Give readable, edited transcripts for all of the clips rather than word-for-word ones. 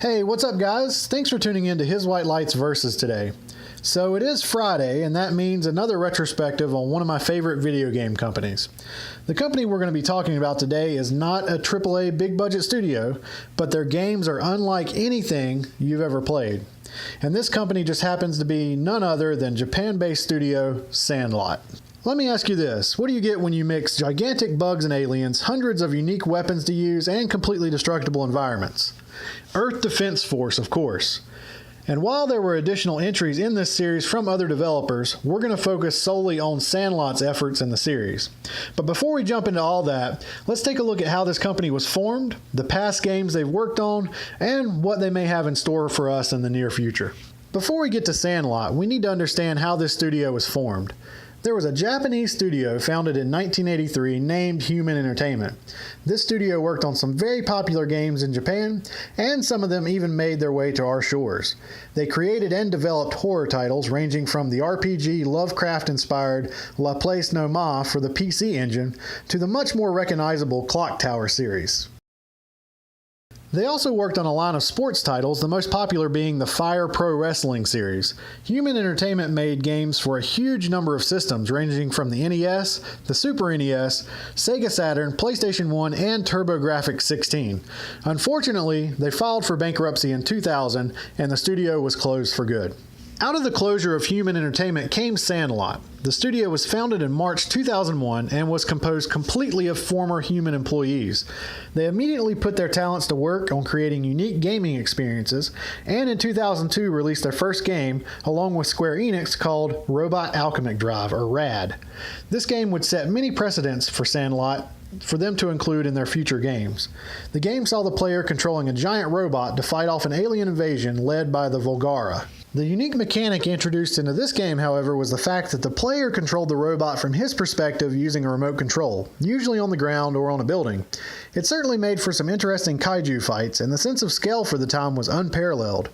Hey, what's up guys? Thanks for tuning in to hiswhitelight's Versus today. So it is Friday, and that means another retrospective on one of my favorite video game companies. The company we're going to be talking about today is not a AAA big budget studio, but their games are unlike anything you've ever played. And this company just happens to be none other than Japan-based studio Sandlot. Let me ask you this, what do you get when you mix gigantic bugs and aliens, hundreds of unique weapons to use, and completely destructible environments? Earth Defense Force, of course. And while there were additional entries in this series from other developers, we're going to focus solely on Sandlot's efforts in the series. But before we jump into all that, let's take a look at how this company was formed, the past games they've worked on, and what they may have in store for us in the near future. Before we get to Sandlot, we need to understand how this studio was formed. There was a Japanese studio founded in 1983 named Human Entertainment. This studio worked on some very popular games in Japan, and some of them even made their way to our shores. They created and developed horror titles ranging from the RPG Lovecraft-inspired La Place No Ma for the PC Engine to the much more recognizable Clock Tower series. They also worked on a line of sports titles, the most popular being the Fire Pro Wrestling series. Human Entertainment made games for a huge number of systems, ranging from the NES, the Super NES, Sega Saturn, PlayStation 1, and TurboGrafx-16. Unfortunately, they filed for bankruptcy in 2000, and the studio was closed for good. Out of the closure of Human Entertainment came Sandlot. The studio was founded in March 2001 and was composed completely of former Human employees. They immediately put their talents to work on creating unique gaming experiences, and in 2002 released their first game along with Square Enix called Robot Alchemic Drive, or RAD. This game would set many precedents for Sandlot for them to include in their future games. The game saw the player controlling a giant robot to fight off an alien invasion led by the Volgara. The unique mechanic introduced into this game, however, was the fact that the player controlled the robot from his perspective using a remote control, usually on the ground or on a building. It certainly made for some interesting kaiju fights, and the sense of scale for the time was unparalleled.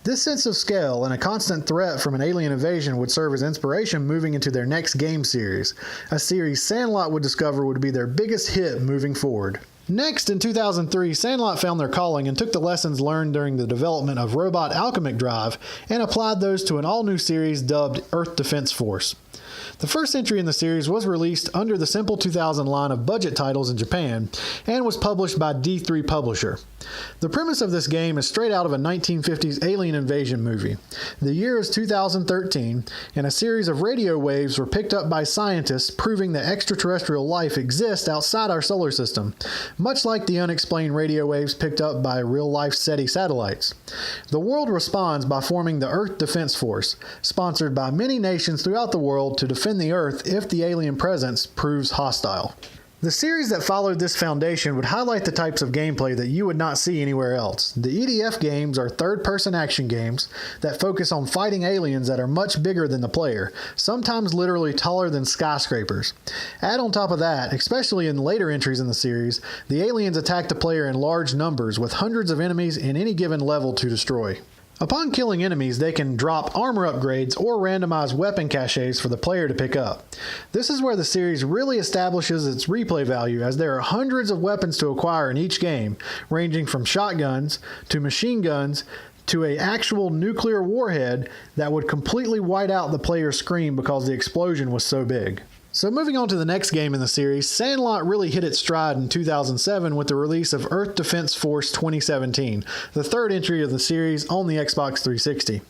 This sense of scale and a constant threat from an alien invasion would serve as inspiration moving into their next game series, a series Sandlot would discover would be their biggest hit moving forward. Next, in 2003, Sandlot found their calling and took the lessons learned during the development of Robot Alchemic Drive and applied those to an all-new series dubbed Earth Defense Force. The first entry in the series was released under the Simple 2000 line of budget titles in Japan and was published by D3 Publisher. The premise of this game is straight out of a 1950s alien invasion movie. The year is 2013, and a series of radio waves were picked up by scientists proving that extraterrestrial life exists outside our solar system, much like the unexplained radio waves picked up by real-life SETI satellites. The world responds by forming the Earth Defense Force, sponsored by many nations throughout the world to defend the Earth if the alien presence proves hostile. The series that followed this foundation would highlight the types of gameplay that you would not see anywhere else. The EDF games are third-person action games that focus on fighting aliens that are much bigger than the player, sometimes literally taller than skyscrapers. Add on top of that, especially in later entries in the series, the aliens attack the player in large numbers with hundreds of enemies in any given level to destroy. Upon killing enemies, they can drop armor upgrades or randomized weapon caches for the player to pick up. This is where the series really establishes its replay value, as there are hundreds of weapons to acquire in each game, ranging from shotguns to machine guns to an actual nuclear warhead that would completely white out the player's screen because the explosion was so big. So moving on to the next game in the series, Sandlot really hit its stride in 2007 with the release of Earth Defense Force 2017, the third entry of the series on the Xbox 360.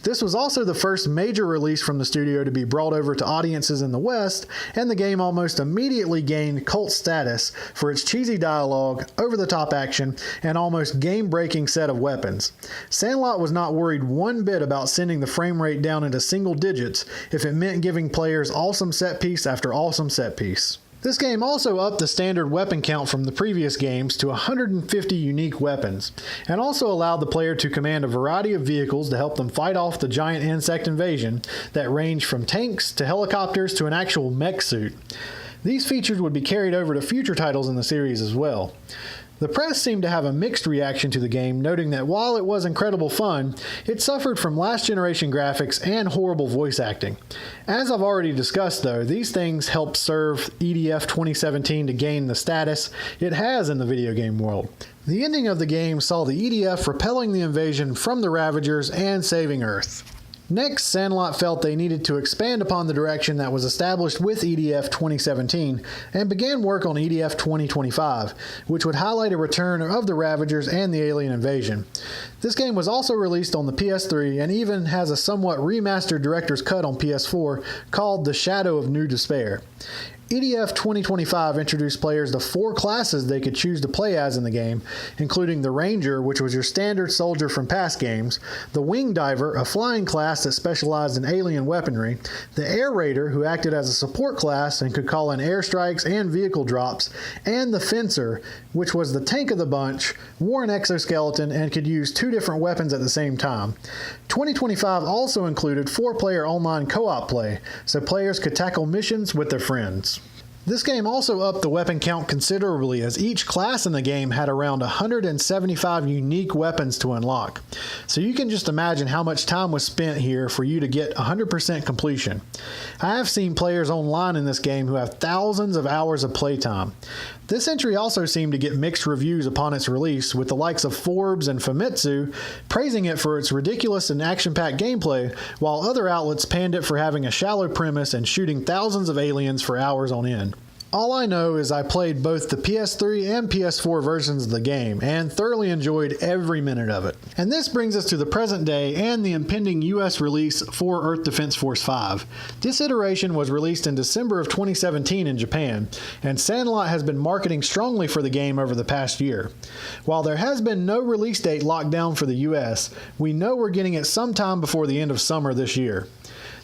This was also the first major release from the studio to be brought over to audiences in the West, and the game almost immediately gained cult status for its cheesy dialogue, over-the-top action, and almost game-breaking set of weapons. Sandlot was not worried one bit about sending the frame rate down into single digits if it meant giving players awesome set piece after awesome set piece. This game also upped the standard weapon count from the previous games to 150 unique weapons, and also allowed the player to command a variety of vehicles to help them fight off the giant insect invasion that ranged from tanks to helicopters to an actual mech suit. These features would be carried over to future titles in the series as well. The press seemed to have a mixed reaction to the game, noting that while it was incredible fun, it suffered from last generation graphics and horrible voice acting. As I've already discussed though, these things helped serve EDF 2017 to gain the status it has in the video game world. The ending of the game saw the EDF repelling the invasion from the Ravagers and saving Earth. Next, Sandlot felt they needed to expand upon the direction that was established with EDF 2017 and began work on EDF 2025, which would highlight a return of the Ravagers and the alien invasion. This game was also released on the PS3 and even has a somewhat remastered director's cut on PS4 called The Shadow of New Despair. EDF 2025 introduced players to 4 classes they could choose to play as in the game, including the Ranger, which was your standard soldier from past games, the Wing Diver, a flying class that specialized in alien weaponry, the Air Raider, who acted as a support class and could call in airstrikes and vehicle drops, and the Fencer, which was the tank of the bunch, wore an exoskeleton, and could use 2 different weapons at the same time. 2025 also included 4-player online co-op play, so players could tackle missions with their friends. This game also upped the weapon count considerably, as each class in the game had around 175 unique weapons to unlock. So you can just imagine how much time was spent here for you to get 100% completion. I have seen players online in this game who have thousands of hours of playtime. This entry also seemed to get mixed reviews upon its release, with the likes of Forbes and Famitsu praising it for its ridiculous and action-packed gameplay, while other outlets panned it for having a shallow premise and shooting thousands of aliens for hours on end. All I know is I played both the PS3 and PS4 versions of the game and thoroughly enjoyed every minute of it. And this brings us to the present day and the impending US release for Earth Defense Force 5. This iteration was released in December of 2017 in Japan, and Sandlot has been marketing strongly for the game over the past year. While there has been no release date locked down for the US, we know we're getting it sometime before the end of summer this year.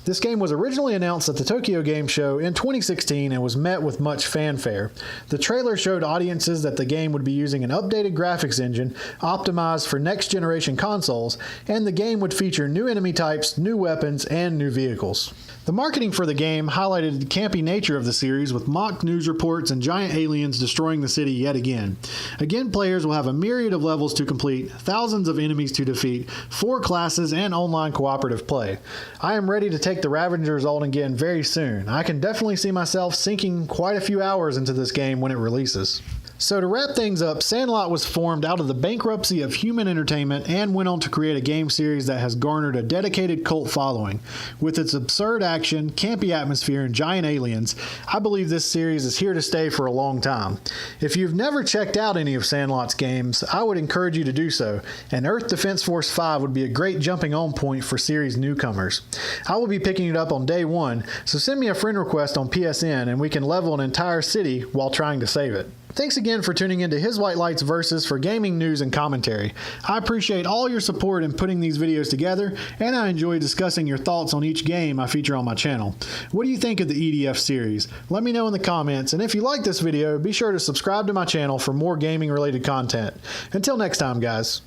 This game was originally announced at the Tokyo Game Show in 2016 and was met with much fanfare. The trailer showed audiences that the game would be using an updated graphics engine optimized for next-generation consoles, and the game would feature new enemy types, new weapons, and new vehicles. The marketing for the game highlighted the campy nature of the series, with mock news reports and giant aliens destroying the city yet again. Again, players will have a myriad of levels to complete, thousands of enemies to defeat, 4 classes, and online cooperative play. I am ready to take the Ravagers on again very soon. I can definitely see myself sinking quite a few hours into this game when it releases. So to wrap things up, Sandlot was formed out of the bankruptcy of Human Entertainment and went on to create a game series that has garnered a dedicated cult following. With its absurd action, campy atmosphere, and giant aliens, I believe this series is here to stay for a long time. If you've never checked out any of Sandlot's games, I would encourage you to do so, and Earth Defense Force 5 would be a great jumping on point for series newcomers. I will be picking it up on day 1, so send me a friend request on PSN and we can level an entire city while trying to save it. Thanks again for tuning into His White Light's Versus for gaming news and commentary. I appreciate all your support in putting these videos together, and I enjoy discussing your thoughts on each game I feature on my channel. What do you think of the EDF series? Let me know in the comments, and if you like this video, be sure to subscribe to my channel for more gaming related content. Until next time, guys.